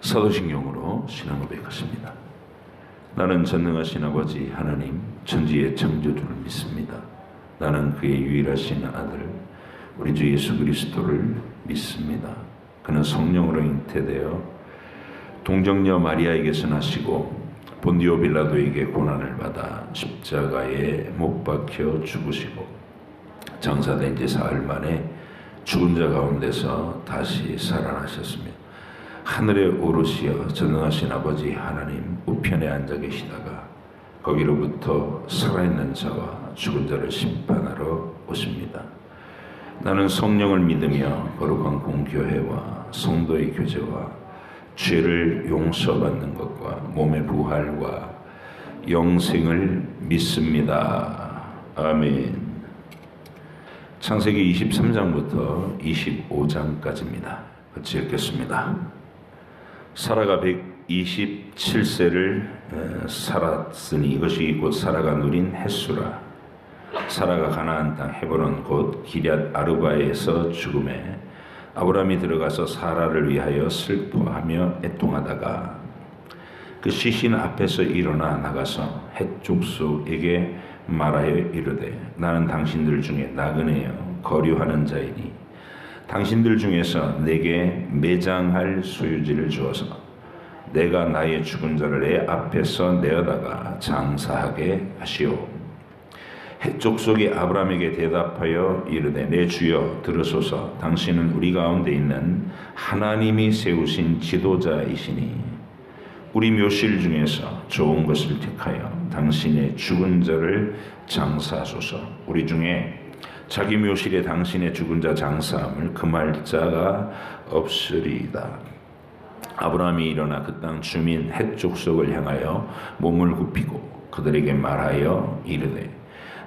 사도신경으로 신앙 고백하십니다. 나는 전능하신 아버지 하나님 천지의 창조주를 믿습니다. 나는 그의 유일하신 아들 우리 주 예수 그리스도를 믿습니다. 그는 성령으로 잉태되어 동정녀 마리아에게서 나시고 본디오 빌라도에게 고난을 받아 십자가에 못 박혀 죽으시고 장사된 지 사흘 만에 죽은 자 가운데서 다시 살아나셨으며 하늘에 오르시어 전능하신 아버지 하나님 우편에 앉아 계시다가 거기로부터 살아있는 자와 죽은 자를 심판하러 오십니다. 나는 성령을 믿으며 거룩한 공교회와 성도의 교제와 죄를 용서받는 것과 몸의 부활과 영생을 믿습니다. 아멘. 창세기 23장부터 25장까지입니다. 같이 읽겠습니다. 사라가 127세를 살았으니 이것이 곧 사라가 누린 햇수라. 사라가 가나안 땅 헤브론 곧 기럇 아르바에서 죽음에 아브라함이 들어가서 사라를 위하여 슬퍼하며 애통하다가 그 시신 앞에서 일어나 나가서 헷 족속에게 말하여 이르되 나는 당신들 중에 나그네여 거류하는 자이니 당신들 중에서 내게 매장할 소유지를 주어서 내가 나의 죽은 자를 내 앞에서 내어다가 장사하게 하시오. 헷 족속이 아브라함에게 대답하여 이르되 내 주여 들으소서. 당신은 우리 가운데 있는 하나님이 세우신 지도자이시니 우리 묘실 중에서 좋은 것을 택하여 당신의 죽은 자를 장사하소서. 우리 중에 자기 묘실에 당신의 죽은 자 장사함을 금할 자가 없으리이다. 아브라함이 일어나 그 땅 주민 헷 족속을 향하여 몸을 굽히고 그들에게 말하여 이르되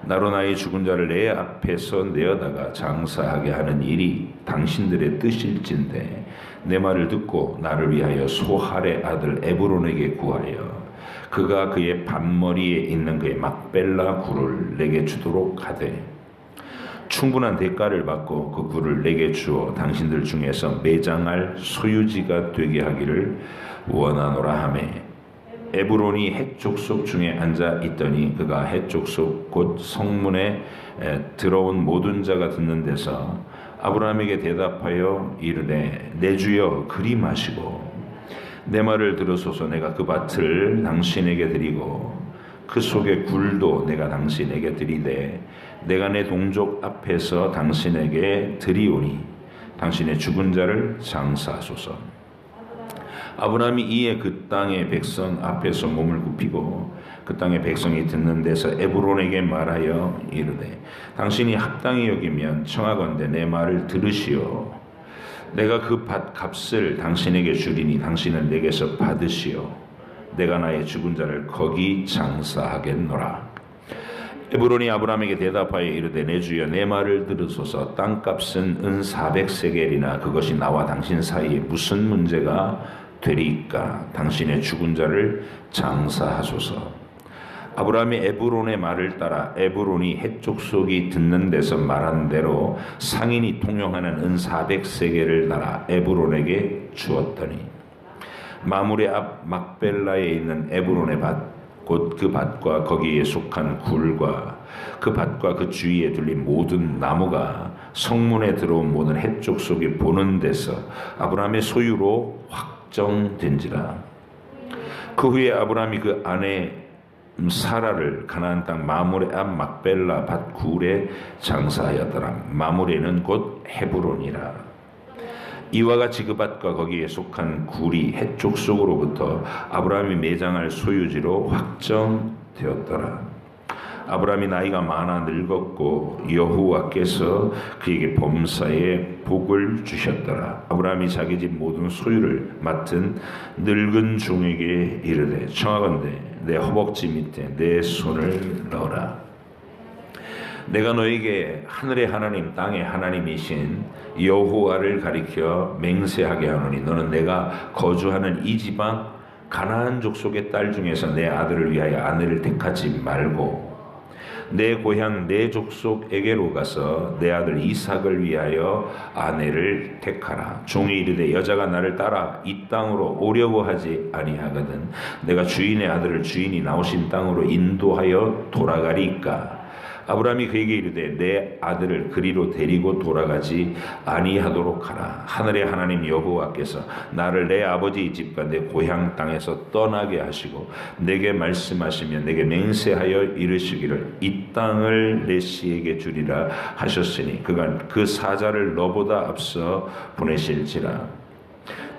나로 나의 죽은 자를 내 앞에서 내어다가 장사하게 하는 일이 당신들의 뜻일진데 내 말을 듣고 나를 위하여 소할의 아들 에브론에게 구하여 그가 그의 반머리에 있는 그의 막벨라 굴을 내게 주도록 하되 충분한 대가를 받고 그 굴을 내게 주어 당신들 중에서 매장할 소유지가 되게 하기를 원하노라 하매 에브론이 헷 족속 중에 앉아 있더니 그가 헷 족속 곧 성문에 들어온 모든 자가 듣는 데서 아브라함에게 대답하여 이르되 내 주여 그리 마시고 내 말을 들으소서. 내가 그 밭을 당신에게 드리고 그 속의 굴도 내가 당신에게 드리되 내가 내 동족 앞에서 당신에게 드리오니 당신의 죽은 자를 장사하소서. 아브라함이 이에 그 땅의 백성 앞에서 몸을 굽히고 그 땅의 백성이 듣는 데서 에브론에게 말하여 이르되 당신이 합당히 여기면 청하건대 내 말을 들으시오. 내가 그 밭 값을 당신에게 주리니 당신은 내게서 받으시오. 내가 나의 죽은 자를 거기 장사하겠노라. 에브론이 아브라함에게 대답하여 이르되 내 주여 내 말을 들으소서. 땅값은 은 400세겔이나 그것이 나와 당신 사이에 무슨 문제가 되리까? 당신의 죽은 자를 장사하소서. 아브라함이 에브론의 말을 따라 에브론이 헷 족속이 듣는 데서 말한 대로 상인이 통용하는 은 400세겔을 달아 에브론에게 주었더니 마므레 앞 막벨라에 있는 에브론의 밭 곧 그 밭과 거기에 속한 굴과 그 밭과 그 주위에 둘린 모든 나무가 성문에 들어온 모든 헷 족속이 보는 데서 아브라함의 소유로 확정된지라. 그 후에 아브라함이 그 아내 사라를 가나안 땅 마므레 앞 막벨라 밭 굴에 장사하였더라. 마므레는 곧 헤브론이라. 이와 같이 그 밭과 거기에 속한 굴이 헷 족속으로부터 아브라함이 매장할 소유지로 확정되었더라. 아브라함이 나이가 많아 늙었고 여호와께서 그에게 범사에 복을 주셨더라. 아브라함이 자기 집 모든 소유를 맡은 늙은 종에게 이르되 청하건대 내 허벅지 밑에 내 손을 넣어라. 내가 너에게 하늘의 하나님 땅의 하나님이신 여호와를 가리켜 맹세하게 하노니 너는 내가 거주하는 이 지방 가나안 족속의 딸 중에서 내 아들을 위하여 아내를 택하지 말고 내 고향 내 족속에게로 가서 내 아들 이삭을 위하여 아내를 택하라. 종이 이르되 여자가 나를 따라 이 땅으로 오려고 하지 아니하거든 내가 주인의 아들을 주인이 나오신 땅으로 인도하여 돌아가리까. 아브라함이 그에게 이르되 내 아들을 그리로 데리고 돌아가지 아니하도록 하라. 하늘의 하나님 여호와께서 나를 내 아버지의 집과 내 고향 땅에서 떠나게 하시고 내게 말씀하시며 내게 맹세하여 이르시기를 이 땅을 내 씨에게 주리라 하셨으니 그가 그 사자를 너보다 앞서 보내실지라.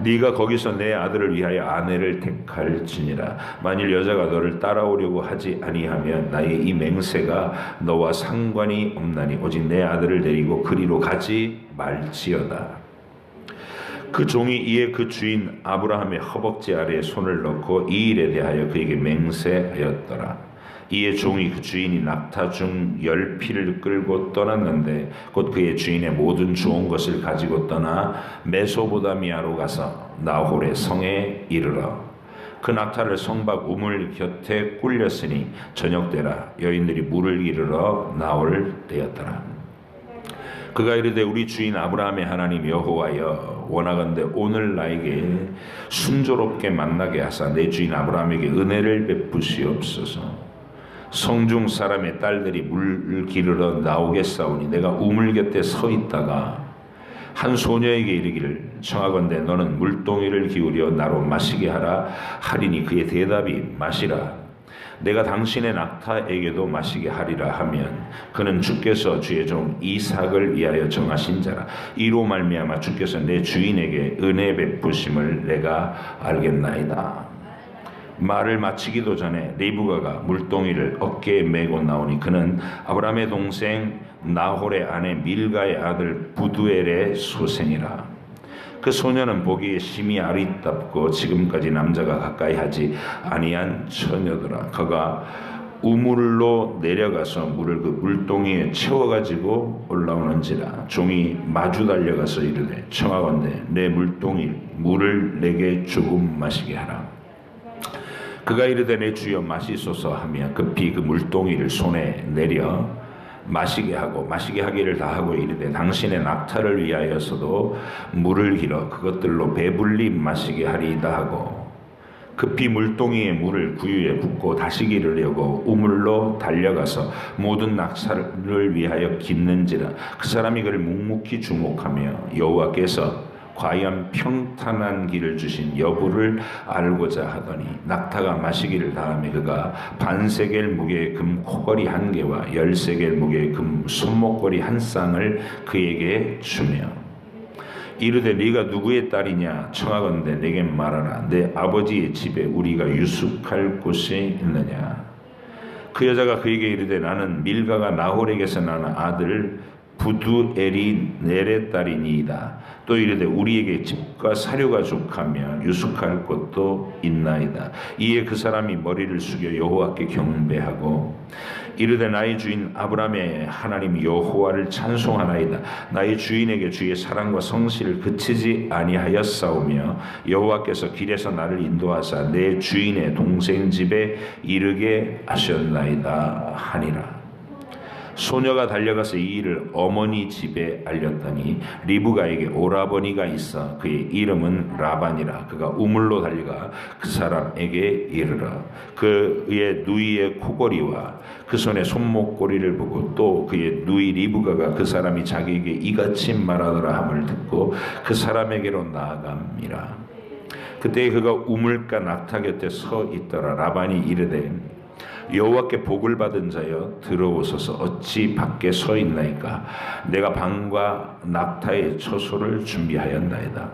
네가 거기서 내 아들을 위하여 아내를 택할지니라. 만일 여자가 너를 따라오려고 하지 아니하면 나의 이 맹세가 너와 상관이 없나니 오직 내 아들을 데리고 그리로 가지 말지어다. 그 종이 이에 그 주인 아브라함의 허벅지 아래에 손을 넣고 이 일에 대하여 그에게 맹세하였더라. 이에 종이 그 주인이 낙타 중 10피를 끌고 떠났는데 곧 그의 주인의 모든 좋은 것을 가지고 떠나 메소보다미아로 가서 나홀의 성에 이르러 그 낙타를 성박 우물 곁에 꿀렸으니 저녁때라 여인들이 물을 이르러 나올 때였더라. 그가 이르되 우리 주인 아브라함의 하나님 여호와여 원하건대 오늘 나에게 순조롭게 만나게 하사 내 주인 아브라함에게 은혜를 베푸시옵소서. 성중 사람의 딸들이 물 기르러 나오겠사오니 내가 우물 곁에 서 있다가 한 소녀에게 이르기를 청하건대 너는 물동이를 기울여 나로 마시게 하라 하리니 그의 대답이 마시라. 내가 당신의 낙타에게도 마시게 하리라 하면 그는 주께서 주의 종 이삭을 위하여 정하신 자라. 이로 말미암아 주께서 내 주인에게 은혜 베푸심을 내가 알겠나이다. 말을 마치기도 전에 리브가가 물동이를 어깨에 메고 나오니 그는 아브라함의 동생 나홀의 아내 밀가의 아들 부두엘의 소생이라. 그 소녀는 보기에 심히 아리답고 지금까지 남자가 가까이 하지 아니한 처녀더라. 그가 우물로 내려가서 물을 그 물동이에 채워가지고 올라오는지라. 종이 마주 달려가서 이르되 청하건대 내 물동이 물을 내게 조금 마시게 하라. 그가 이르되 내 주여 마시소서 하며 급히 그 물동이를 손에 내려 마시게 하고 마시게 하기를 다하고 이르되 당신의 낙타를 위하여서도 물을 길어 그것들로 배불리 마시게 하리이다 하고 급히 물동이의 물을 구유에 붓고 다시 기르려고 우물로 달려가서 모든 낙타를 위하여 깃는지라. 그 사람이 그를 묵묵히 주목하며 여호와께서 과연 평탄한 길을 주신 여부를 알고자 하더니 낙타가 마시기를 다하며 그가 반세겔 무게의 금 코걸이 1개와 10세겔 무게의 금 손목걸이 1쌍을 그에게 주며 이르되 네가 누구의 딸이냐 청하건대 내게 말하라. 내 아버지의 집에 우리가 유숙할 곳이 있느냐. 그 여자가 그에게 이르되 나는 밀가가 나홀에게서 나는 아들 부두엘이 넬의 딸이니이다. 또 이르되 우리에게 집과 사료가 족하며 유숙할 곳도 있나이다. 이에 그 사람이 머리를 숙여 여호와께 경배하고 이르되 나의 주인 아브라함의 하나님 여호와를 찬송하나이다. 나의 주인에게 주의 사랑과 성실을 그치지 아니하였사오며 여호와께서 길에서 나를 인도하사 내 주인의 동생 집에 이르게 하셨나이다 하니라. 소녀가 달려가서 이 일을 어머니 집에 알렸더니 리브가에게 오라버니가 있어 그의 이름은 라반이라. 그가 우물로 달려가 그 사람에게 이르러 그의 누이의 코걸이와 그 손에 손목걸이를 보고 또 그의 누이 리브가가 그 사람이 자기에게 이같이 말하더라 함을 듣고 그 사람에게로 나아갑니다. 그때 그가 우물가 낙타 곁에 서 있더라. 라반이 이르되 여호와께 복을 받은 자여 들어오소서. 어찌 밖에 서 있나이까. 내가 방과 낙타의 처소를 준비하였나이다.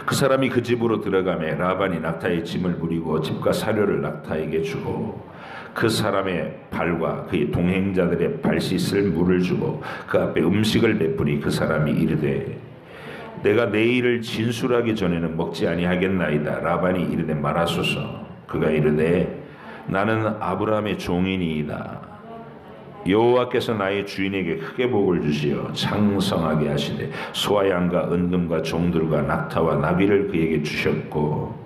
그 사람이 그 집으로 들어가매 라반이 낙타의 짐을 부리고 집과 사료를 낙타에게 주고 그 사람의 발과 그의 동행자들의 발 씻을 물을 주고 그 앞에 음식을 베푸니 그 사람이 이르되 내가 내일을 진술하기 전에는 먹지 아니하겠나이다. 라반이 이르되 말하소서. 그가 이르되 나는 아브라함의 종이니이다. 여호와께서 나의 주인에게 크게 복을 주시어 창성하게 하시되 소와 양과 은금과 종들과 낙타와 나귀를 그에게 주셨고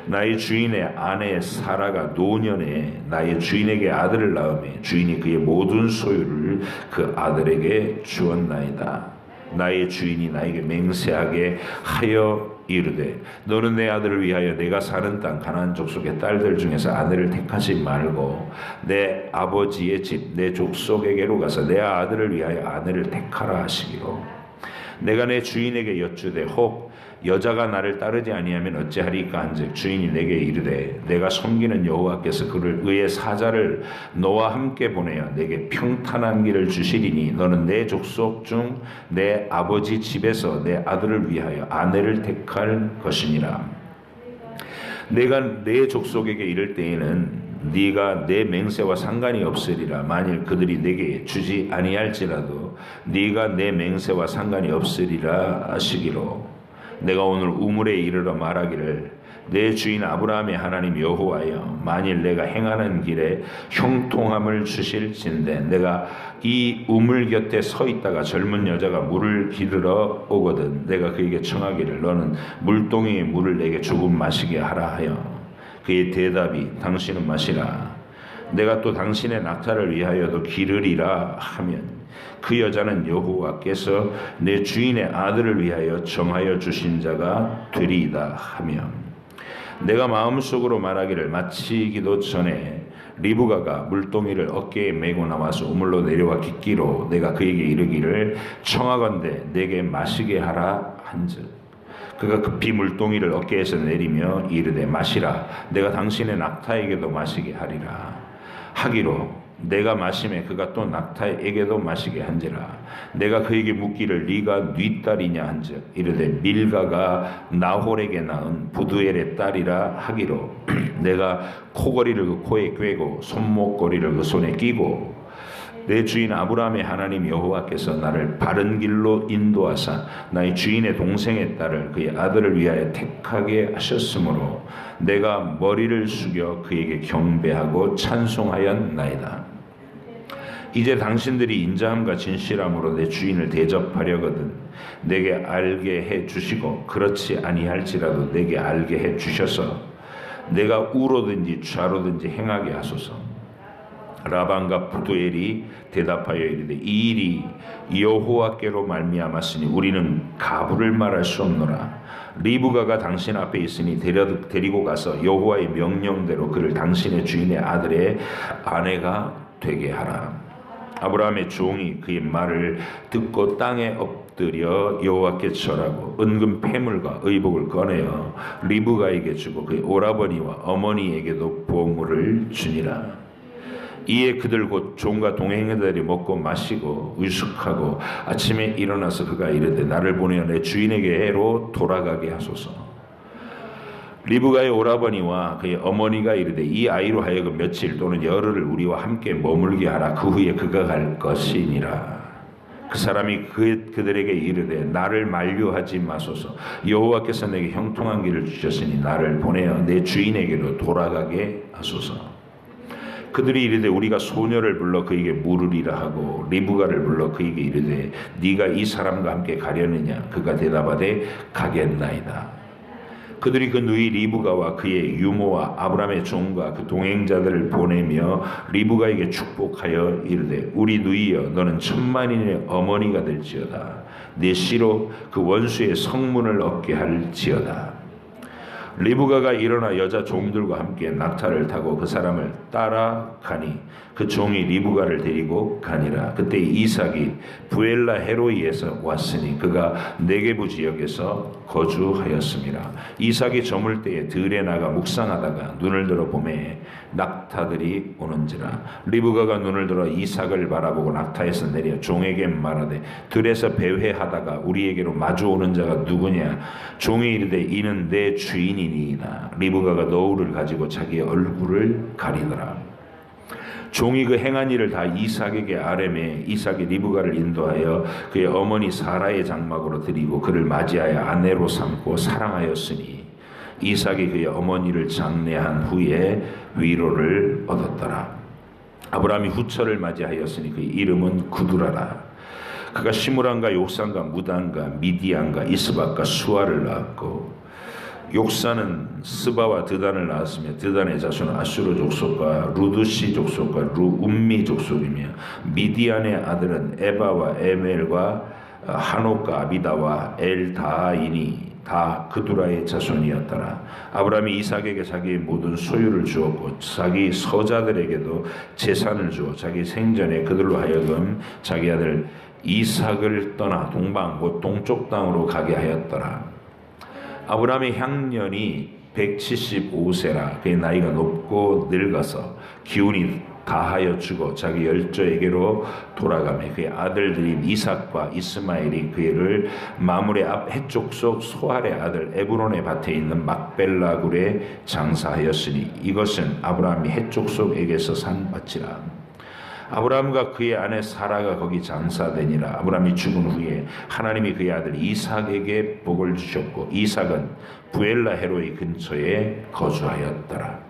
나의 주인의 아내 사라가 노년에 나의 주인에게 아들을 낳으며 주인이 그의 모든 소유를 그 아들에게 주었나이다. 나의 주인이 나에게 맹세하게 하여 이르되 너는 내 아들을 위하여 내가 사는 땅 가나안 족속의 딸들 중에서 아내를 택하지 말고 내 아버지의 집 내 족속에게로 가서 내 아들을 위하여 아내를 택하라 하시기로 내가 내 주인에게 여쭈되 혹 여자가 나를 따르지 아니하면 어찌하리까 한즉 주인이 내게 이르되 내가 섬기는 여호와께서 그를 의의 사자를 너와 함께 보내어 내게 평탄한 길을 주시리니 너는 내 족속 중 내 아버지 집에서 내 아들을 위하여 아내를 택할 것이니라. 내가 내 족속에게 이를 때에는 네가 내 맹세와 상관이 없으리라. 만일 그들이 내게 주지 아니할지라도 네가 내 맹세와 상관이 없으리라 하시기로 내가 오늘 우물에 이르러 말하기를 내 주인 아브라함의 하나님 여호와여 만일 내가 행하는 길에 형통함을 주실진대 내가 이 우물 곁에 서 있다가 젊은 여자가 물을 기르러 오거든 내가 그에게 청하기를 너는 물동이의 물을 내게 조금 마시게 하라 하여 그의 대답이 당신은 마시라 내가 또 당신의 낙타를 위하여도 기르리라 하면 그 여자는 여호와께서 내 주인의 아들을 위하여 정하여 주신 자가 되리이다 하며 내가 마음속으로 말하기를 마치기도 전에 리브가가 물동이를 어깨에 메고 나와서 우물로 내려와 깃기로 내가 그에게 이르기를 청하건대 내게 마시게 하라 한즉 그가 급히 물동이를 어깨에서 내리며 이르되 마시라 내가 당신의 낙타에게도 마시게 하리라 하기로 내가 마심에 그가 또 낙타에게도 마시게 한지라 내가 그에게 묻기를 네가 네 딸이냐 한즉 이르되 밀가가 나홀에게 낳은 부두엘의 딸이라 하기로 내가 코걸이를 그 코에 꿰고 손목걸이를 그 손에 끼고 내 주인 아브라함의 하나님 여호와께서 나를 바른 길로 인도하사 나의 주인의 동생의 딸을 그의 아들을 위하여 택하게 하셨으므로 내가 머리를 숙여 그에게 경배하고 찬송하였나이다. 이제 당신들이 인자함과 진실함으로 내 주인을 대접하려거든 내게 알게 해 주시고 그렇지 아니할지라도 내게 알게 해 주셔서 내가 우로든지 좌로든지 행하게 하소서. 라반과 부두엘이 대답하여 이르되 이 일이 여호와께로 말미암았으니 우리는 가부를 말할 수 없노라. 리브가가 당신 앞에 있으니 데리고 가서 여호와의 명령대로 그를 당신의 주인의 아들의 아내가 되게 하라. 아브라함의 종이 그의 말을 듣고 땅에 엎드려 여호와께 절하고 은금 패물과 의복을 꺼내어 리브가에게 주고 그의 오라버니와 어머니에게도 보물을 주니라. 이에 그들 곧 종과 동행자들이 먹고 마시고 의숙하고 아침에 일어나서 그가 이르되 나를 보내어 내 주인에게로 돌아가게 하소서. 리브가의 오라버니와 그의 어머니가 이르되 이 아이로 하여금 며칠 또는 열흘을 우리와 함께 머물게 하라. 그 후에 그가 갈 것이니라. 그 사람이 그들에게 이르되 나를 만류하지 마소서. 여호와께서 내게 형통한 길을 주셨으니 나를 보내어 내 주인에게로 돌아가게 하소서. 그들이 이르되 우리가 소녀를 불러 그에게 물으리라 하고 리브가를 불러 그에게 이르되 네가 이 사람과 함께 가려느냐. 그가 대답하되 가겠나이다. 그들이 그 누이 리브가와 그의 유모와 아브라함의 종과 그 동행자들을 보내며 리브가에게 축복하여 이르되 우리 누이여 너는 천만인의 어머니가 될지어다. 내 씨로 그 원수의 성문을 얻게 할지어다. 리브가가 일어나 여자 종들과 함께 낙타를 타고 그 사람을 따라가니 그 종이 리브가를 데리고 가니라. 그때 이삭이 부엘라 헤로이에서 왔으니 그가 네게부 지역에서 거주하였습니다. 이삭이 저물 때에 들에 나가 묵상하다가 눈을 들어 보매 낙타들이 오는지라. 리브가가 눈을 들어 이삭을 바라보고 낙타에서 내려 종에게 말하되 들에서 배회하다가 우리에게로 마주오는 자가 누구냐. 종이 이르되 이는 내 주인이니이다. 리브가가 너울을 가지고 자기의 얼굴을 가리더라. 종이 그 행한 일을 다 이삭에게 아뢰매 이삭이 리브가를 인도하여 그의 어머니 사라의 장막으로 드리고 그를 맞이하여 아내로 삼고 사랑하였으니 이삭이 그의 어머니를 장례한 후에 위로를 얻었더라. 아브라함이 후처를 맞이하였으니 그의 이름은 구두라라. 그가 시므란과 욕산과 무단과 미디안과 이스박과 수아를 낳았고 욕사는 스바와 드단을 낳았으며 드단의 자손은 아수르 족속과 루두시 족속과 음미 족속이며 미디안의 아들은 에바와 에멜과 하노카 아비다와 엘다인이 다 그두라의 자손이었더라. 아브라함이 이삭에게 자기의 모든 소유를 주었고 자기 서자들에게도 재산을 주어 자기 생전에 그들로 하여금 자기 아들 이삭을 떠나 동방 곧 동쪽 땅으로 가게 하였더라. 아브라함의 향년이 175세라 그의 나이가 높고 늙어서 기운이 다하여 죽어 자기 열조에게로 돌아가며 그의 아들들인 이삭과 이스마엘이 그를 마므레 앞 해쪽 속 소할의 아들 에브론의 밭에 있는 막벨라 굴에 장사하였으니 이것은 아브라함이 해쪽 속에게서 산 밭이라. 아브라함과 그의 아내 사라가 거기 장사되니라. 아브라함이 죽은 후에 하나님이 그의 아들 이삭에게 복을 주셨고 이삭은 부엘라 헤로이 근처에 거주하였더라.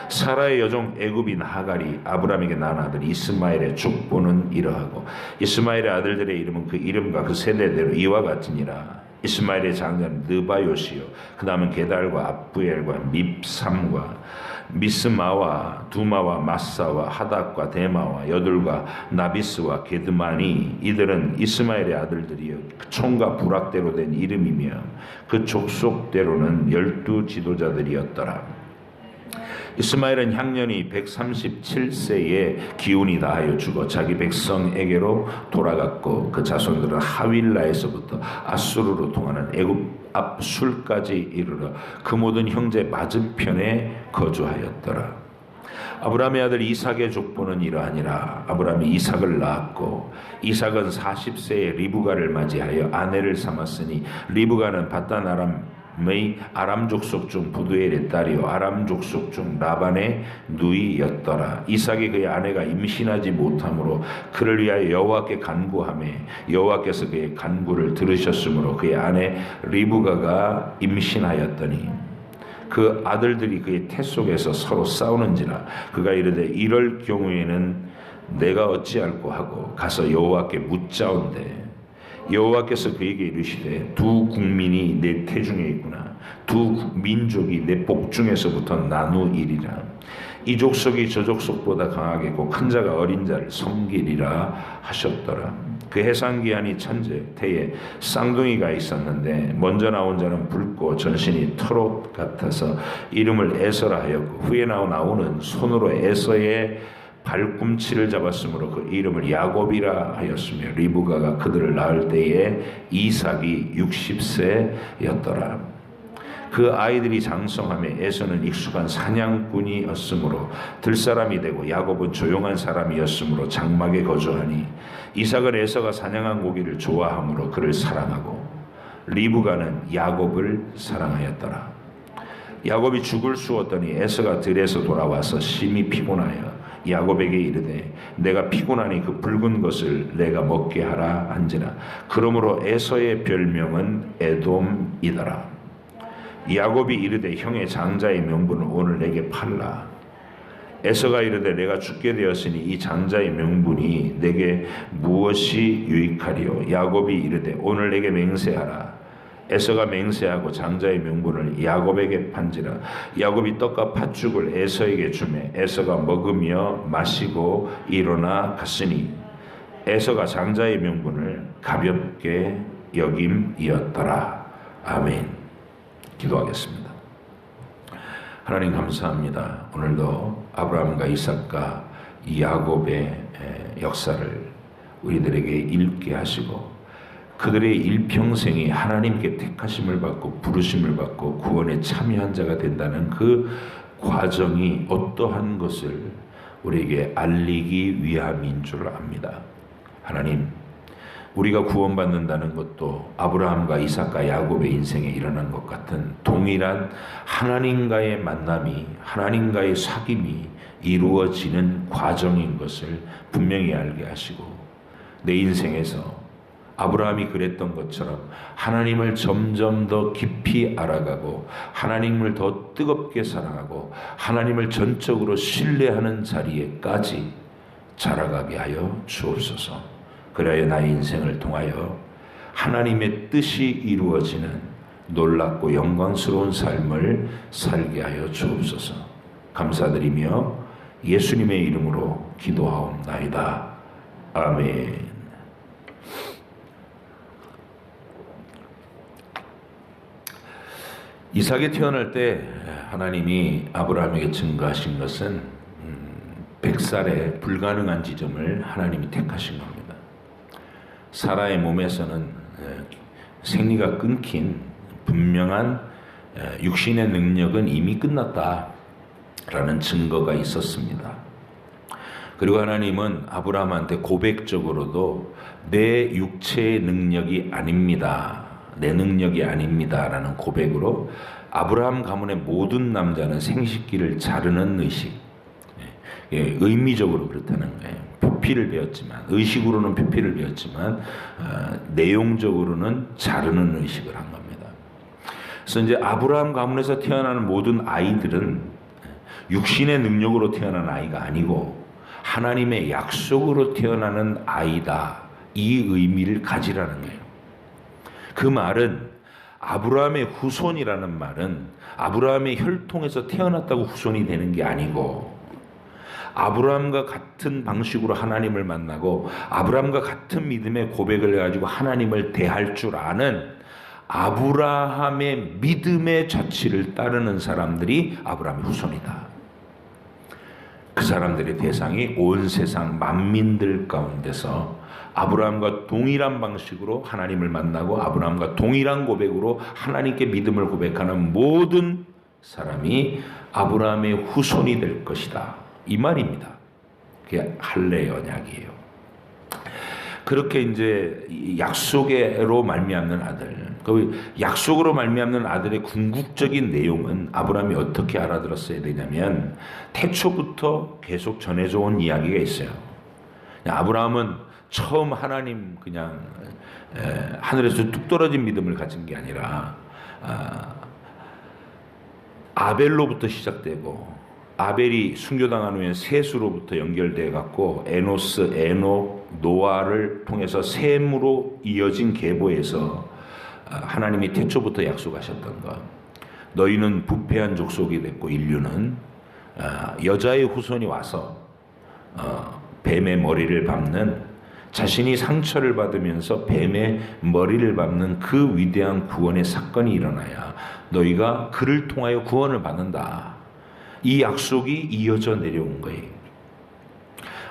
사라의 여종 애굽인 하갈이 아브라함에게 낳은 아들 이스마엘의 족보는 이러하고 이스마엘의 아들들의 이름은 그 이름과 그 세대대로 이와 같으니라. 이스마엘의 장자는 느바요시요 그 다음은 게달과 압부엘과 밉삼과 미스마와 두마와 마사와 하닥과 데마와 여둘과 나비스와 게드마니 이들은 이스마엘의 아들들이요 총과 부락대로 된 이름이며 그 족속대로는 12 지도자들이었더라. 이스마엘은 향년이 137세에 기운이 다하여 죽어 자기 백성에게로 돌아갔고 그 자손들은 하윌라에서부터 아수르로 통하는 애굽 앞 술까지 이르러 그 모든 형제 맞은편에 거주하였더라. 아브라함의 아들 이삭의 족보는 이러하니라. 아브라함이 이삭을 낳았고 이삭은 40세에 리브가를 맞이하여 아내를 삼았으니 리브가는 바단 아람 족속 중 부두엘의 딸이요 아람 족속 중 라반의 누이였더라. 이삭이 그의 아내가 임신하지 못하므로 그를 위하여 여호와께 간구하며 여호와께서 그의 간구를 들으셨으므로 그의 아내 리브가가 임신하였더니 그 아들들이 그의 태 속에서 서로 싸우는지라 그가 이르되 이럴 경우에는 내가 어찌할꼬 하고 가서 여호와께 묻자온대 여호와께서 그에게 이르시되 두 국민이 내 태중에 있구나 두 민족이 내 복중에서부터 나누이리라. 이 족속이 저 족속보다 강하겠고 큰 자가 어린 자를 섬기리라 하셨더라. 그 해상기한이 천재 태에 쌍둥이가 있었는데 먼저 나온 자는 붉고 전신이 털옷 같아서 이름을 에서라 하였고 후에 나온 아우는 손으로 에서의 발꿈치를 잡았으므로 그 이름을 야곱이라 하였으며 리브가가 그들을 낳을 때에 이삭이 60세였더라. 그 아이들이 장성하며 에서는 익숙한 사냥꾼이었으므로 들사람이 되고 야곱은 조용한 사람이었으므로 장막에 거주하니 이삭은 에서가 사냥한 고기를 좋아하므로 그를 사랑하고 리브가는 야곱을 사랑하였더라. 야곱이 죽을 쑤었더니 에서가 들에서 돌아와서 심히 피곤하여 야곱에게 이르되 내가 피곤하니 그 붉은 것을 내가 먹게 하라 한지라. 그러므로 에서의 별명은 에돔이더라. 야곱이 이르되 형의 장자의 명분을 오늘 내게 팔라. 에서가 이르되 내가 죽게 되었으니 이 장자의 명분이 내게 무엇이 유익하리요. 야곱이 이르되 오늘 내게 맹세하라. 에서가 맹세하고 장자의 명분을 야곱에게 판지라. 야곱이 떡과 팥죽을 에서에게 주매 에서가 먹으며 마시고 일어나 갔으니 에서가 장자의 명분을 가볍게 여김이었더라. 아멘. 기도하겠습니다. 하나님 감사합니다. 오늘도 아브라함과 이삭과 야곱의 역사를 우리들에게 읽게 하시고 그들의 일평생이 하나님께 택하심을 받고 부르심을 받고 구원에 참여한 자가 된다는 그 과정이 어떠한 것을 우리에게 알리기 위함인 줄 압니다. 하나님, 우리가 구원받는다는 것도 아브라함과 이삭과 야곱의 인생에 일어난 것 같은 동일한 하나님과의 만남이 하나님과의 사귐이 이루어지는 과정인 것을 분명히 알게 하시고 내 인생에서 아브라함이 그랬던 것처럼 하나님을 점점 더 깊이 알아가고 하나님을 더 뜨겁게 사랑하고 하나님을 전적으로 신뢰하는 자리에까지 자라가게 하여 주옵소서. 그래야 나의 인생을 통하여 하나님의 뜻이 이루어지는 놀랍고 영광스러운 삶을 살게 하여 주옵소서. 감사드리며 예수님의 이름으로 기도하옵나이다. 아멘. 이삭이 태어날 때 하나님이 아브라함에게 증거하신 것은 100살에 불가능한 지점을 하나님이 택하신 겁니다. 사라의 몸에서는 생리가 끊긴 분명한 육신의 능력은 이미 끝났다라는 증거가 있었습니다. 그리고 하나님은 아브라함한테 고백적으로도 내 육체의 능력이 아닙니다, 내 능력이 아닙니다라는 고백으로 아브라함 가문의 모든 남자는 생식기를 자르는 의식, 의미적으로 그렇다는 거예요. 표피를 배웠지만, 의식으로는 표피를 배웠지만 내용적으로는 자르는 의식을 한 겁니다. 그래서 이제 아브라함 가문에서 태어나는 모든 아이들은 육신의 능력으로 태어난 아이가 아니고 하나님의 약속으로 태어나는 아이다, 이 의미를 가지라는 거예요. 그 말은 아브라함의 후손이라는 말은 아브라함의 혈통에서 태어났다고 후손이 되는 게 아니고, 아브라함과 같은 방식으로 하나님을 만나고 아브라함과 같은 믿음의 고백을 해가지고 하나님을 대할 줄 아는 아브라함의 믿음의 자취를 따르는 사람들이 아브라함의 후손이다. 그 사람들의 대상이 온 세상 만민들 가운데서 아브라함과 동일한 방식으로 하나님을 만나고 아브라함과 동일한 고백으로 하나님께 믿음을 고백하는 모든 사람이 아브라함의 후손이 될 것이다, 이 말입니다. 그게 할례 언약이에요. 그렇게 이제 약속으로 말미암는 아들, 그 약속으로 말미암는 아들의 궁극적인 내용은 아브라함이 어떻게 알아들었어야 되냐면, 태초부터 계속 전해져 온 이야기가 있어요. 아브라함은 처음 하나님 그냥 하늘에서 뚝 떨어진 믿음을 가진 게 아니라 아벨로부터 시작되고, 아벨이 순교당한 후에 셋으로부터 연결돼 갖고 에노스, 에녹, 노아를 통해서 셈으로 이어진 계보에서 하나님이 태초부터 약속하셨던 것, 너희는 부패한 족속이 됐고 인류는 여자의 후손이 와서 뱀의 머리를 밟는, 자신이 상처를 받으면서 뱀의 머리를 밟는 그 위대한 구원의 사건이 일어나야 너희가 그를 통하여 구원을 받는다, 이 약속이 이어져 내려온 거예요.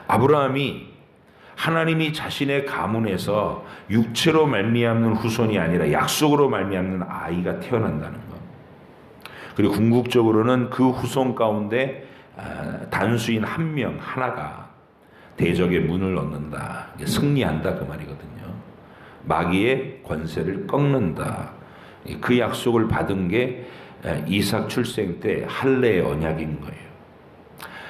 아브라함이 하나님이 자신의 가문에서 육체로 말미암는 후손이 아니라 약속으로 말미암는 아이가 태어난다는 것, 그리고 궁극적으로는 그 후손 가운데 단수인 한 명, 하나가 대적의 문을 얻는다, 승리한다, 그 말이거든요. 마귀의 권세를 꺾는다. 그 약속을 받은 게 이삭 출생 때 할례의 언약인 거예요.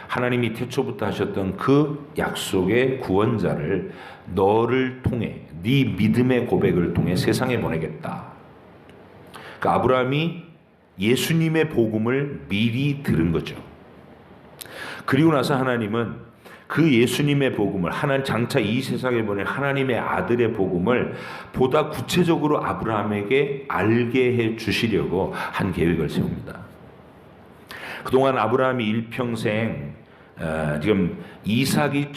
하나님이 태초부터 하셨던 그 약속의 구원자를 너를 통해, 네 믿음의 고백을 통해 세상에 보내겠다. 그 아브라함이 예수님의 복음을 미리 들은 거죠. 그리고 나서 하나님은 그 예수님의 복음을, 장차 이 세상에 보낸 하나님의 아들의 복음을 보다 구체적으로 아브라함에게 알게 해 주시려고 한 계획을 세웁니다. 그동안 아브라함이 일평생 지금 이삭이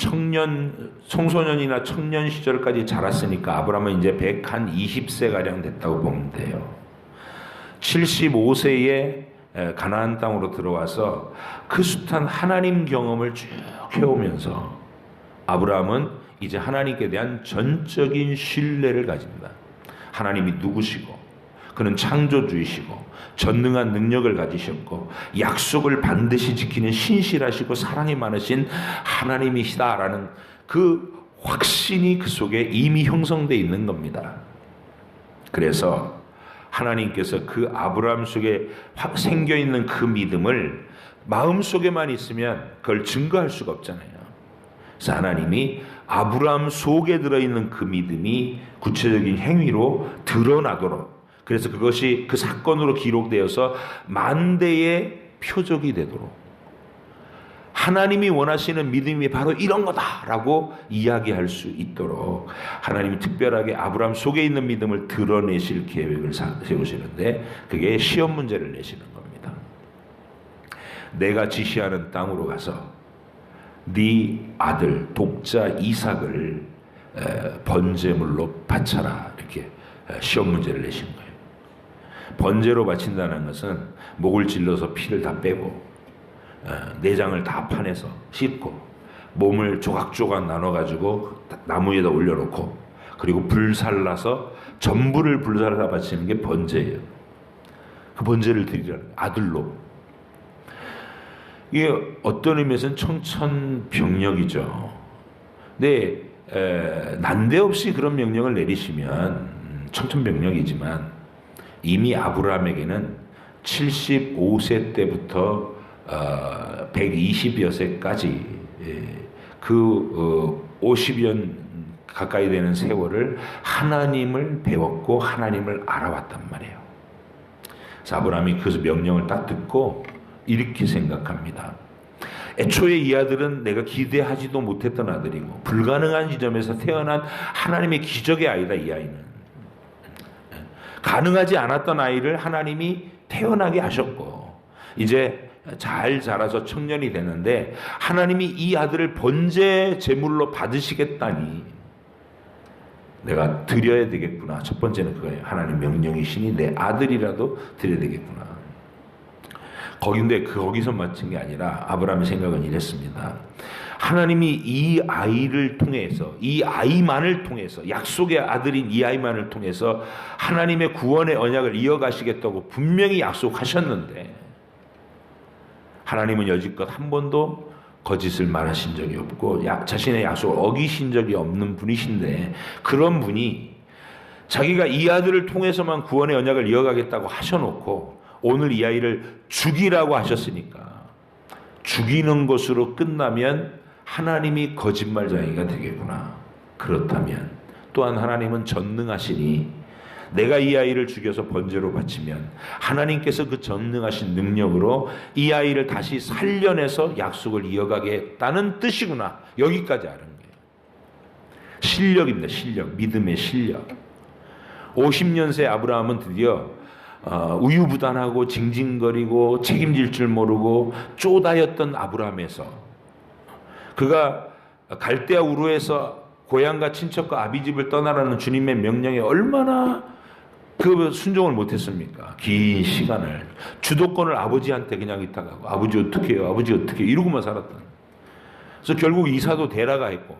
청소년이나 청년 시절까지 자랐으니까 아브라함은 이제 120세가량 됐다고 보면 돼요. 75세에 가나안 땅으로 들어와서 그 숱한 하나님 경험을 쭉 해오면서 아브라함은 이제 하나님께 대한 전적인 신뢰를 가집니다. 하나님이 누구시고, 그는 창조주이시고 전능한 능력을 가지셨고 약속을 반드시 지키는 신실하시고 사랑이 많으신 하나님이시다라는 그 확신이 그 속에 이미 형성되어 있는 겁니다. 그래서 하나님께서 그 아브라함 속에 생겨있는 그 믿음을 마음속에만 있으면 그걸 증거할 수가 없잖아요. 그래서 하나님이 아브라함 속에 들어있는 그 믿음이 구체적인 행위로 드러나도록, 그래서 그것이 그 사건으로 기록되어서 만대의 표적이 되도록 하나님이 원하시는 믿음이 바로 이런 거다라고 이야기할 수 있도록 하나님이 특별하게 아브라함 속에 있는 믿음을 드러내실 계획을 세우시는데, 그게 시험 문제를 내시는 겁니다. 내가 지시하는 땅으로 가서 네 아들 독자 이삭을 번제물로 바쳐라, 이렇게 시험 문제를 내신 거예요. 번제로 바친다는 것은 목을 찔러서 피를 다 빼고 내장을 다 파내서 씻고 몸을 조각조각 나눠가지고 나무에다 올려놓고 그리고 불살라서 전부를 불살라 바치는 게 번제예요. 그 번제를 드리라는 거예요. 아들로. 이게 어떤 의미에서는 청천벽력이죠. 근데 난데없이 그런 명령을 내리시면 청천벽력이지만 이미 아브라함에게는 75세 때부터 120여 세까지 그 50년 가까이 되는 세월을 하나님을 배웠고 하나님을 알아왔단 말이에요. 그래서 아브라함이 그 명령을 딱 듣고 이렇게 생각합니다. 애초에 이 아들은 내가 기대하지도 못했던 아들이고 불가능한 지점에서 태어난 하나님의 기적의 아이다. 이 아이는 가능하지 않았던 아이를 하나님이 태어나게 하셨고 이제 잘 자라서 청년이 되는데 하나님이 이 아들을 번제 제물로 받으시겠다니 내가 드려야 되겠구나. 첫 번째는 그거예요. 하나님 명령이시니 내 아들이라도 드려야 되겠구나. 거기서 마친 게 아니라 아브라함의 생각은 이랬습니다. 하나님이 이 아이를 통해서, 이 아이만을 통해서, 약속의 아들인 이 아이만을 통해서 하나님의 구원의 언약을 이어가시겠다고 분명히 약속하셨는데 하나님은 여지껏 한 번도 거짓을 말하신 적이 없고 자신의 약속을 어기신 적이 없는 분이신데, 그런 분이 자기가 이 아들을 통해서만 구원의 언약을 이어가겠다고 하셔놓고 오늘 이 아이를 죽이라고 하셨으니까 죽이는 것으로 끝나면 하나님이 거짓말쟁이가 되겠구나. 그렇다면 또한 하나님은 전능하시니 내가 이 아이를 죽여서 번제로 바치면 하나님께서 그 전능하신 능력으로 이 아이를 다시 살려내서 약속을 이어가겠다는 뜻이구나. 여기까지 아는 거예요. 실력입니다. 실력. 믿음의 실력. 50년새 아브라함은 드디어 우유부단하고 징징거리고 책임질 줄 모르고 쪼다였던 아브라함에서 그가 갈대아 우르에서 고향과 친척과 아비집을 떠나라는 주님의 명령에 얼마나 그 순종을 못했습니까? 긴 시간을 주도권을 아버지한테 그냥 있다가고 아버지 어떻게 해요? 아버지 어떻게 해요? 이러고만 살았던. 그래서 결국 이사도 데라가 했고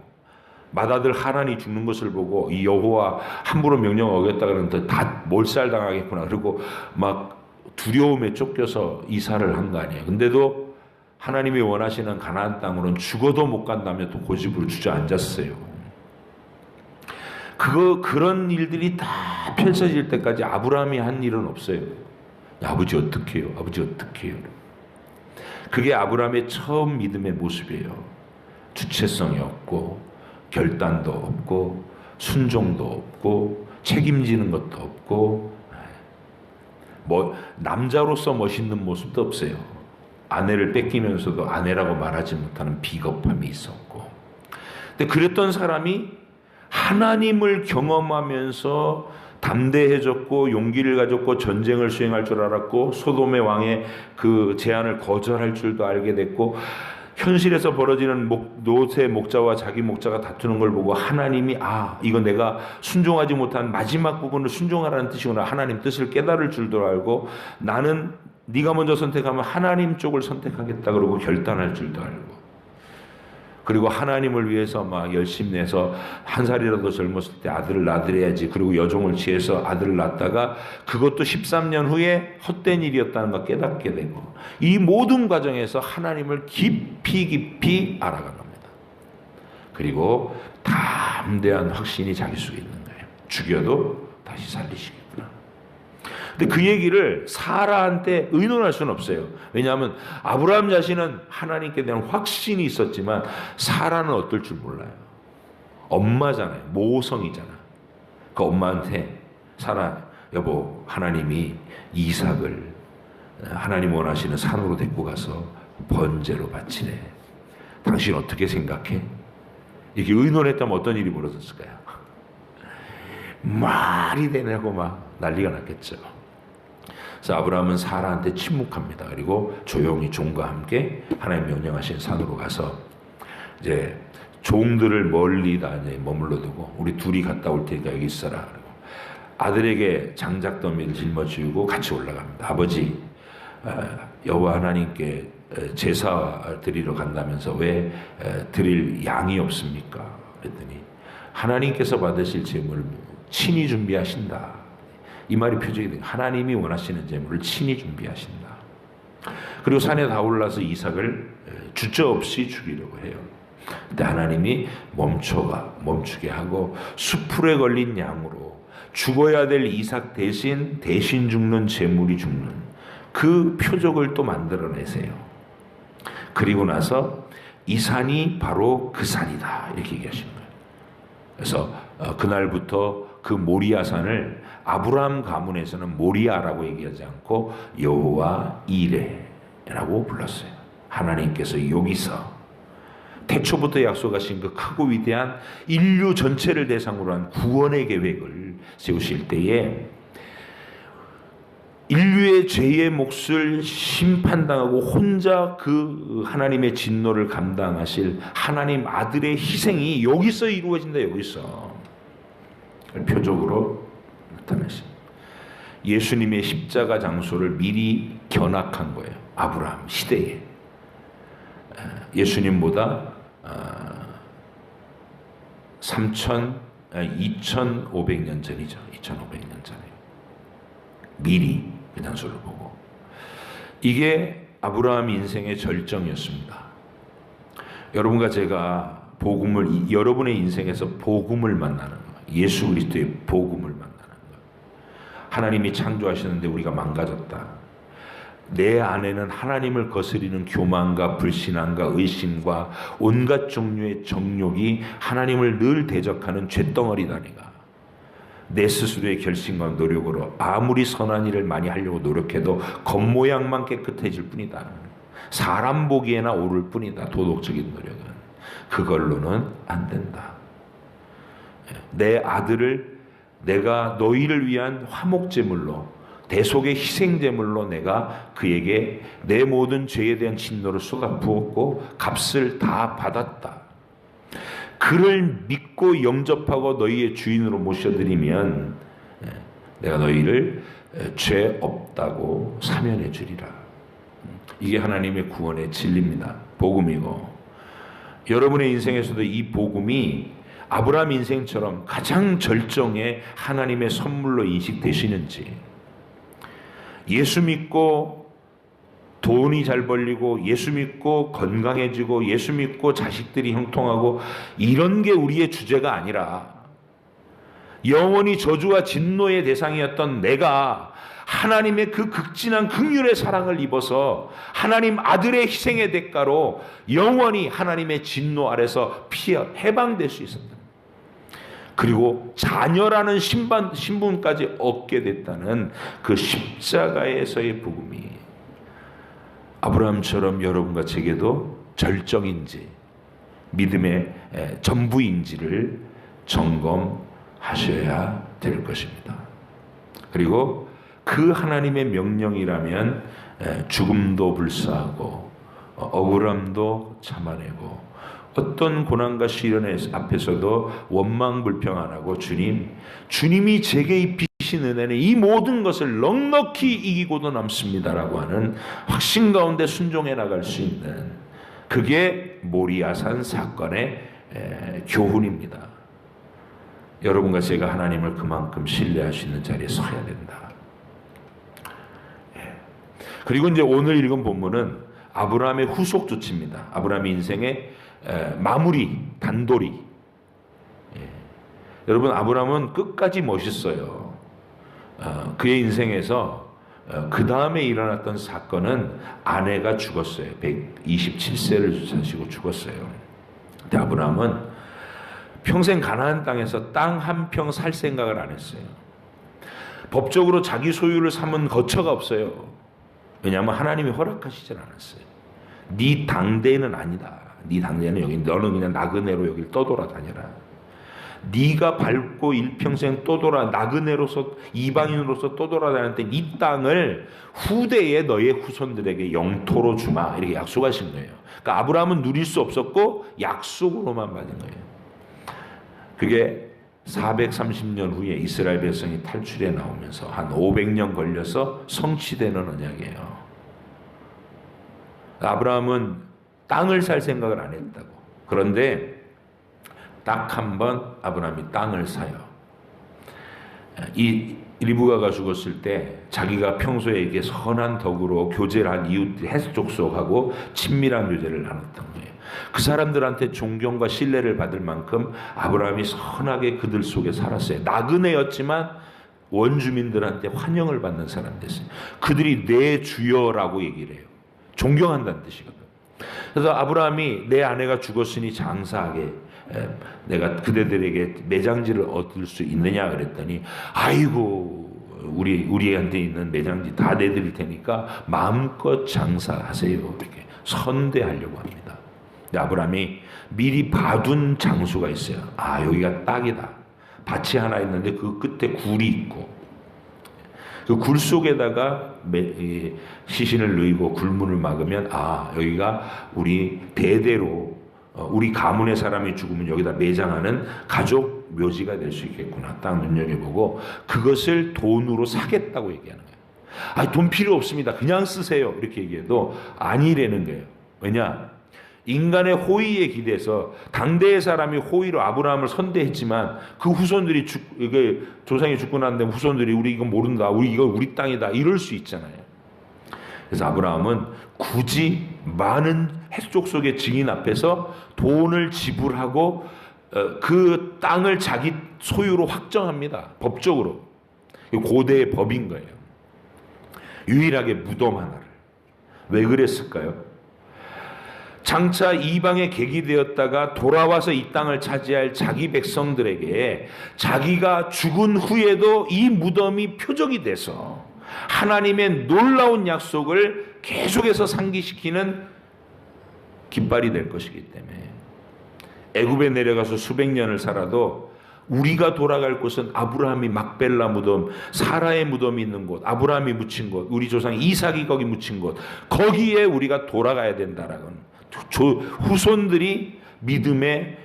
맏아들 하란이 죽는 것을 보고 이 여호와 함부로 명령을 어겼다 그러는데 다 몰살당하겠구나. 그리고 막 두려움에 쫓겨서 이사를 한 거 아니에요. 근데도 하나님이 원하시는 가나안 땅으로는 죽어도 못 간다며 또 고집으로 주저앉았어요. 그런 일들이 다 펼쳐질 때까지 아브라함이 한 일은 없어요. 아버지 어떻게 해요? 아버지 어떻게 해요? 그게 아브라함의 처음 믿음의 모습이에요. 주체성이 없고 결단도 없고 순종도 없고 책임지는 것도 없고 남자로서 멋있는 모습도 없어요. 아내를 뺏기면서도 아내라고 말하지 못하는 비겁함이 있었고, 근데 그랬던 사람이 하나님을 경험하면서 담대해졌고 용기를 가졌고 전쟁을 수행할 줄 알았고 소돔의 왕의 그 제안을 거절할 줄도 알게 됐고 현실에서 벌어지는 노새 목자와 자기 목자가 다투는 걸 보고 하나님이 이거 내가 순종하지 못한 마지막 부분을 순종하라는 뜻이구나. 하나님 뜻을 깨달을 줄도 알고 나는 네가 먼저 선택하면 하나님 쪽을 선택하겠다 그러고 결단할 줄도 알고, 그리고 하나님을 위해서 막 열심 내서 한 살이라도 젊었을 때 아들을 낳으려야지. 그리고 여종을 취해서 아들을 낳다가 그것도 13년 후에 헛된 일이었다는 걸 깨닫게 되고, 이 모든 과정에서 하나님을 깊이 알아간 겁니다. 그리고 담대한 확신이 자기 속에 있는 거예요. 죽여도 다시 살리시겠구나. 근데 그 얘기를 사라한테 의논할 수는 없어요. 왜냐하면 아브라함 자신은 하나님께 대한 확신이 있었지만 사라는 어떨 줄 몰라요. 엄마잖아요. 모성이잖아. 그 엄마한테 사라 여보, 하나님이 이삭을 하나님 원하시는 산으로 데리고 가서 번제로 바치래. 당신 어떻게 생각해? 이렇게 의논했다면 어떤 일이 벌어졌을까요? 말이 되냐고 막 난리가 났겠죠. 그래서 아브라함은 사라한테 침묵합니다. 그리고 조용히 종과 함께 하나님 명령하신 산으로 가서 이제 종들을 멀리 다 이제 머물러 두고 우리 둘이 갔다 올 테니까 여기 있어라. 그리고 아들에게 장작더미를 짊어지고 같이 올라갑니다. 아버지, 여호와 하나님께 제사 드리러 간다면서 왜 드릴 양이 없습니까? 그랬더니 하나님께서 받으실 제물을 친히 준비하신다. 이 말이 표적이 돼요. 하나님이 원하시는 제물을 친히 준비하신다. 그리고 산에 다 올라서 이삭을 주저없이 죽이려고 해요. 근데 하나님이 멈추게 하고 수풀에 걸린 양으로 죽어야 될 이삭 대신 죽는 제물이 죽는 그 표적을 또 만들어내세요. 그리고 나서 이 산이 바로 그 산이다 이렇게 얘기하시는 거예요. 그래서 그날부터 그 모리아 산을 아브라함 가문에서는 모리아라고 얘기하지 않고 여호와 이레라고 불렀어요. 하나님께서 여기서 태초부터 약속하신 그 크고 위대한 인류 전체를 대상으로 한 구원의 계획을 세우실 때에 인류의 죄의 몫을 심판당하고 혼자 그 하나님의 진노를 감당하실 하나님 아들의 희생이 여기서 이루어진다. 여기서 표적으로 나타나신 예수님의 십자가 장소를 미리 견학한 거예요. 아브라함 시대에 예수님보다 2,500년 전이죠. 2,500년 전에 미리 그 장소를 보고 이게 아브라함 인생의 절정이었습니다. 여러분과 제가 여러분의 인생에서 복음을 만나는 거예요. 예수 그리스도의 복음을 만나는 거예요. 하나님이 창조하셨는데 우리가 망가졌다. 내 안에는 하나님을 거스리는 교만과 불신앙과 의심과 온갖 종류의 정욕이 하나님을 늘 대적하는 쇳덩어리다. 내 스스로의 결심과 노력으로 아무리 선한 일을 많이 하려고 노력해도 겉모양만 깨끗해질 뿐이다. 사람 보기에나 옳을 뿐이다. 도덕적인 노력은 그걸로는 안 된다. 내 아들을 내가 너희를 위한 화목제물로 대속의 희생제물로 내가 그에게 내 모든 죄에 대한 진노를 쏟아부었고 값을 다 받았다. 그를 믿고 영접하고 너희의 주인으로 모셔드리면 내가 너희를 죄 없다고 사면해 주리라. 이게 하나님의 구원의 진리입니다. 복음이고 여러분의 인생에서도 이 복음이 아브라함 인생처럼 가장 절정의 하나님의 선물로 인식되시는지 예수 믿고 돈이 잘 벌리고 예수 믿고 건강해지고 예수 믿고 자식들이 형통하고 이런 게 우리의 주제가 아니라 영원히 저주와 진노의 대상이었던 내가 하나님의 그 극진한 긍휼의 사랑을 입어서 하나님 아들의 희생의 대가로 영원히 하나님의 진노 아래서 해방될 수 있었다. 그리고 자녀라는 신분까지 얻게 됐다는 그 십자가에서의 복음이 아브라함처럼 여러분과 제게도 절정인지 믿음의 전부인지를 점검하셔야 될 것입니다. 그리고 그 하나님의 명령이라면 죽음도 불사하고 억울함도 참아내고 어떤 고난과 시련 앞에서도 원망불평 안 하고 주님이 제게 입히신 은혜는 이 모든 것을 넉넉히 이기고도 남습니다라고 하는 확신 가운데 순종해 나갈 수 있는 그게 모리아산 사건의 교훈입니다. 여러분과 제가 하나님을 그만큼 신뢰할 수 있는 자리에 서야 된다. 그리고 이제 오늘 읽은 본문은 아브라함의 후속 조치입니다. 아브라함의 인생의 마무리, 단도리. 여러분, 아브라함은 끝까지 멋있어요. 그의 인생에서 그 다음에 일어났던 사건은 아내가 죽었어요. 127세를 사시고 죽었어요. 근데 아브라함은 평생 가나안 땅에서 땅 한 평 살 생각을 안 했어요. 법적으로 자기 소유를 삼은 거처가 없어요. 왜냐하면 하나님이 허락하시질 않았어요. 네 당대는 아니다. 네 당대는 여기, 너는 그냥 나그네로 여기를 떠돌아다녀라. 네가 밟고 일평생 나그네로서 이방인으로서 떠돌아다녔던 이 땅을 후대에 너의 후손들에게 영토로 주마, 이렇게 약속하신 거예요. 그러니까 아브라함은 누릴 수 없었고 약속으로만 받은 거예요. 그게 430년 후에 이스라엘 백성이 탈출해 나오면서 한 500년 걸려서 성취되는 언약이에요. 아브라함은 땅을 살 생각을 안 했다고. 그런데 딱 한 번 아브라함이 땅을 사요. 이 리브가가 죽었을 때 자기가 평소에 이게 선한 덕으로 교제를 한 이웃 헷족속하고 친밀한 교제를 나눴던 거예요. 그 사람들한테 존경과 신뢰를 받을 만큼 아브라함이 선하게 그들 속에 살았어요. 나그네였지만 원주민들한테 환영을 받는 사람 됐어요. 그들이 내 주여라고 얘기를 해요. 존경한다는 뜻이거든요. 그래서 아브라함이 내 아내가 죽었으니 장사하게 내가 그대들에게 매장지를 얻을 수 있느냐 그랬더니, 아이고 우리한테 있는 매장지 다 내드릴 테니까 마음껏 장사하세요, 이렇게 선대하려고 합니다. 아브라함이 미리 봐둔 장소가 있어요. 아, 여기가 딱이다. 밭이 하나 있는데 그 끝에 굴이 있고, 그 굴 속에다가 시신을 넣고 굴문을 막으면, 아, 여기가 우리 대대로 우리 가문의 사람이 죽으면 여기다 매장하는 가족 묘지가 될 수 있겠구나. 딱 눈여겨보고 그것을 돈으로 사겠다고 얘기하는 거예요. 아, 돈 필요 없습니다. 그냥 쓰세요. 이렇게 얘기해도 아니라는 거예요. 왜냐? 인간의 호의에 기대서 당대의 사람이 호의로 아브라함을 선대했지만 그 후손들이 이게 조상이 죽고 난 다음에 후손들이 우리 이거 모른다, 이거 우리 땅이다, 이럴 수 있잖아요. 그래서 아브라함은 굳이 많은 헷족 속의 증인 앞에서 돈을 지불하고 그 땅을 자기 소유로 확정합니다. 법적으로. 고대의 법인 거예요. 유일하게 무덤 하나를. 왜 그랬을까요? 장차 이방에 객이되었다가 돌아와서 이 땅을 차지할 자기 백성들에게 자기가 죽은 후에도 이 무덤이 표적이 돼서 하나님의 놀라운 약속을 계속해서 상기시키는 깃발이 될 것이기 때문에, 애굽에 내려가서 수백 년을 살아도 우리가 돌아갈 곳은 아브라함이 막벨라 무덤, 사라의 무덤이 있는 곳, 아브라함이 묻힌 곳, 우리 조상 이삭이 거기 묻힌 곳, 거기에 우리가 돌아가야 된다라는, 후손들이 믿음의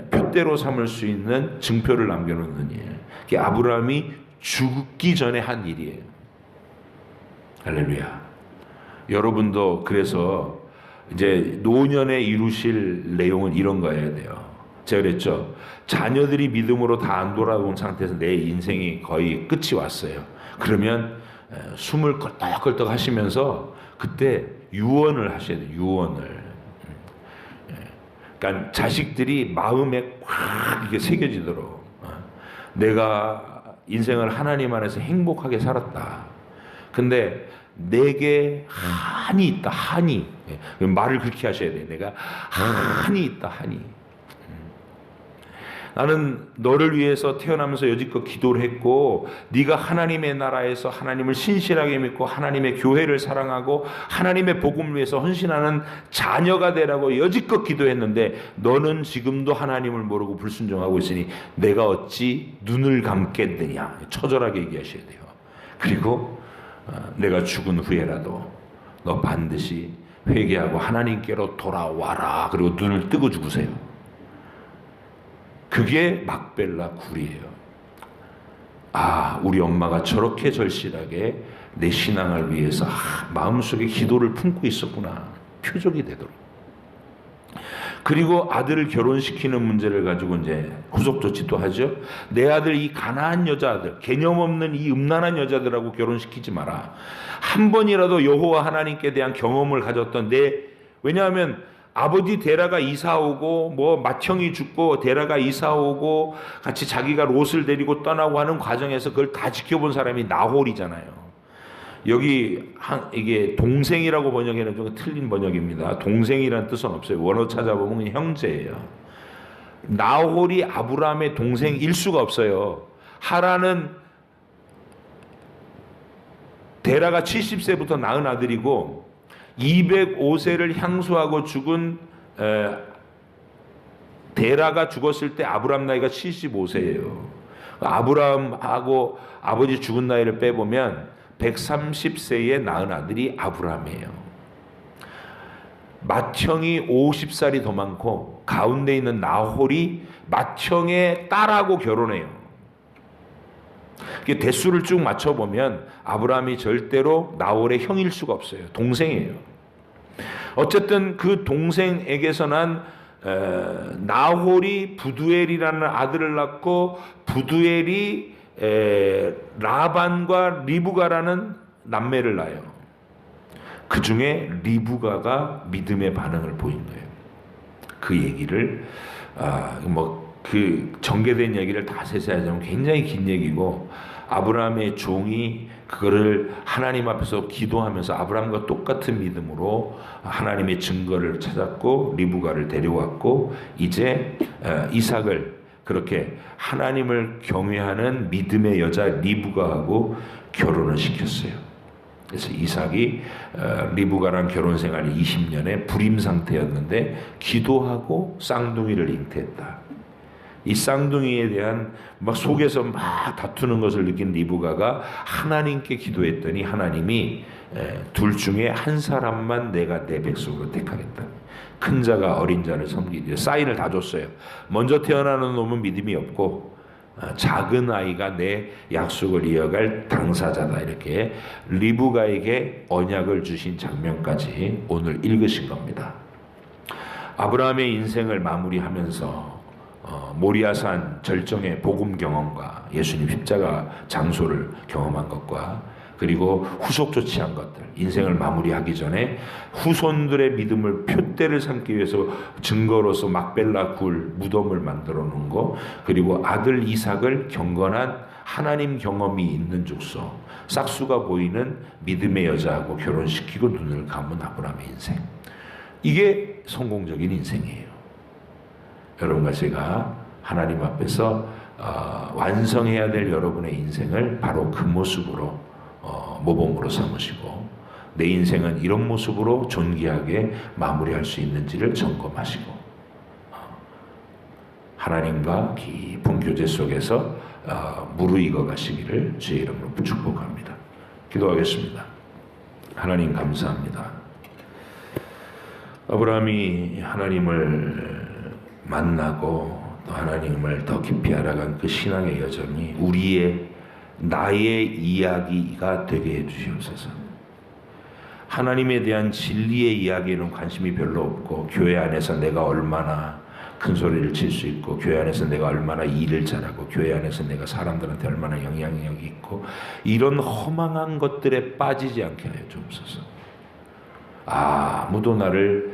표대로 삼을 수 있는 증표를 남겨놓는 일. 그게 아브라함이 죽기 전에 한 일이에요. 할렐루야. 여러분도 그래서 이제 노년에 이루실 내용은 이런 거여야 돼요. 제가 그랬죠. 자녀들이 믿음으로 다 안 돌아온 상태에서 내 인생이 거의 끝이 왔어요. 그러면 숨을 껄떡껄떡 하시면서 그때 유언을 하셔야 돼요. 유언을. 그러니까 자식들이 마음에 확 이게 새겨지도록, 내가 인생을 하나님 안에서 행복하게 살았다. 근데 내게 한이 있다. 한이. 말을 그렇게 하셔야 돼요. 내가 한이 있다. 한이. 나는 너를 위해서 태어나면서 여지껏 기도를 했고, 네가 하나님의 나라에서 하나님을 신실하게 믿고 하나님의 교회를 사랑하고 하나님의 복음을 위해서 헌신하는 자녀가 되라고 여지껏 기도했는데 너는 지금도 하나님을 모르고 불순종하고 있으니 내가 어찌 눈을 감겠느냐. 처절하게 얘기하셔야 돼요. 그리고 내가 죽은 후에라도 너 반드시 회개하고 하나님께로 돌아와라. 그리고 눈을 뜨고 죽으세요. 그게 막벨라 굴이에요. 아, 우리 엄마가 저렇게 절실하게 내 신앙을 위해서 마음속에 기도를 품고 있었구나. 표적이 되도록. 그리고 아들을 결혼시키는 문제를 가지고 이제 후속 조치도 하죠. 내 아들 이 가난한 여자들, 개념 없는 이 음란한 여자들하고 결혼시키지 마라. 한 번이라도 여호와 하나님께 대한 경험을 가졌던 왜냐하면 아버지 데라가 이사 오고 맏형이 죽고 데라가 이사 오고 같이 자기가 롯을 데리고 떠나고 하는 과정에서 그걸 다 지켜본 사람이 나홀이잖아요. 여기 이게 동생이라고 번역해는 좀 틀린 번역입니다. 동생이라는 뜻은 없어요. 원어 찾아보면 그냥 형제예요. 나홀이 아브라함의 동생일 수가 없어요. 하란은 데라가 70세부터 낳은 아들이고 205세를 향수하고 죽은 데라가 죽었을 때 아브람 나이가 75세예요. 아브람하고 아버지 죽은 나이를 빼보면 130세에 낳은 아들이 아브람이에요. 맏형이 50살이 더 많고 가운데 있는 나홀이 맏형의 딸하고 결혼해요. 대수를 쭉 맞춰보면 아브람이 절대로 나홀의 형일 수가 없어요. 동생이에요. 어쨌든 그 동생에게서 난 나홀이 부두엘이라는 아들을 낳고 부두엘이 라반과 리브가라는 남매를 낳아요. 그 중에 리브가가 믿음의 반응을 보인 거예요. 그 얘기를 그 전개된 얘기를 다 세세하게 하면 굉장히 긴 얘기고, 아브라함의 종이 그거를 하나님 앞에서 기도하면서 아브라함과 똑같은 믿음으로 하나님의 증거를 찾았고 리브가를 데려왔고, 이제 이삭을 그렇게 하나님을 경외하는 믿음의 여자 리브가하고 결혼을 시켰어요. 그래서 이삭이 리브가랑 결혼 생활이 20년의 불임 상태였는데 기도하고 쌍둥이를 잉태했다. 이 쌍둥이에 대한 속에서 다투는 것을 느낀 리브가가 하나님께 기도했더니 하나님이 둘 중에 한 사람만 내가 내 백성으로 택하겠다. 큰 자가 어린 자를 섬기리. 사인을 다 줬어요. 먼저 태어나는 놈은 믿음이 없고 작은 아이가 내 약속을 이어갈 당사자다. 이렇게 리브가에게 언약을 주신 장면까지 오늘 읽으신 겁니다. 아브라함의 인생을 마무리하면서 모리아산 절정의 복음 경험과 예수님 십자가 장소를 경험한 것과 그리고 후속 조치한 것들, 인생을 마무리하기 전에 후손들의 믿음을 표대를 삼기 위해서 증거로서 막벨라 굴 무덤을 만들어 놓은 거, 그리고 아들 이삭을 경건한 하나님 경험이 있는 족소 싹수가 보이는 믿음의 여자하고 결혼시키고 눈을 감은 아브라함의 인생, 이게 성공적인 인생이에요. 여러분과 제가 하나님 앞에서 완성해야 될 여러분의 인생을 바로 그 모습으로 모범으로 삼으시고, 내 인생은 이런 모습으로 존귀하게 마무리할 수 있는지를 점검하시고 하나님과 깊은 교제 속에서 무르익어 가시기를 주의 이름으로 축복합니다. 기도하겠습니다. 하나님 감사합니다. 아브라함이 하나님을 만나고 또 하나님을 더 깊이 알아간 그 신앙의 여정이 나의 이야기가 되게 해주시옵소서. 하나님에 대한 진리의 이야기에는 관심이 별로 없고, 교회 안에서 내가 얼마나 큰 소리를 칠 수 있고, 교회 안에서 내가 얼마나 일을 잘하고, 교회 안에서 내가 사람들한테 얼마나 영향력이 있고, 이런 허망한 것들에 빠지지 않게 하여 주옵소서. 아무도 나를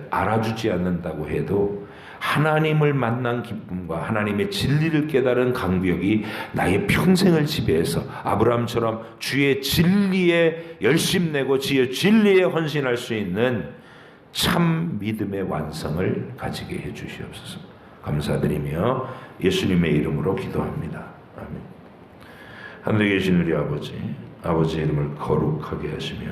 알아주지 않는다고 해도 하나님을 만난 기쁨과 하나님의 진리를 깨달은 강벽이 나의 평생을 지배해서 아브라함처럼 주의 진리에 열심내고 주의 진리에 헌신할 수 있는 참 믿음의 완성을 가지게 해 주시옵소서. 감사드리며 예수님의 이름으로 기도합니다. 아멘. 하늘에 계신 우리 아버지의 이름을 거룩하게 하시며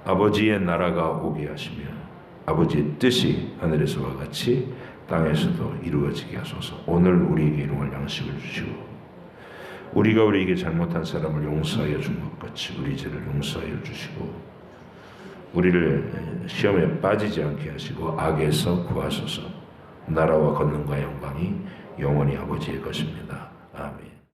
아버지의 나라가 오게 하시며 아버지의 뜻이 하늘에서와 같이 땅에서도 이루어지게 하소서. 오늘 우리에게 일용할 양식을 주시고, 우리가 우리에게 잘못한 사람을 용서하여 준 것 같이 우리 죄를 용서하여 주시고, 우리를 시험에 빠지지 않게 하시고 악에서 구하소서. 나라와 권능과 영광이 영원히 아버지의 것입니다. 아멘.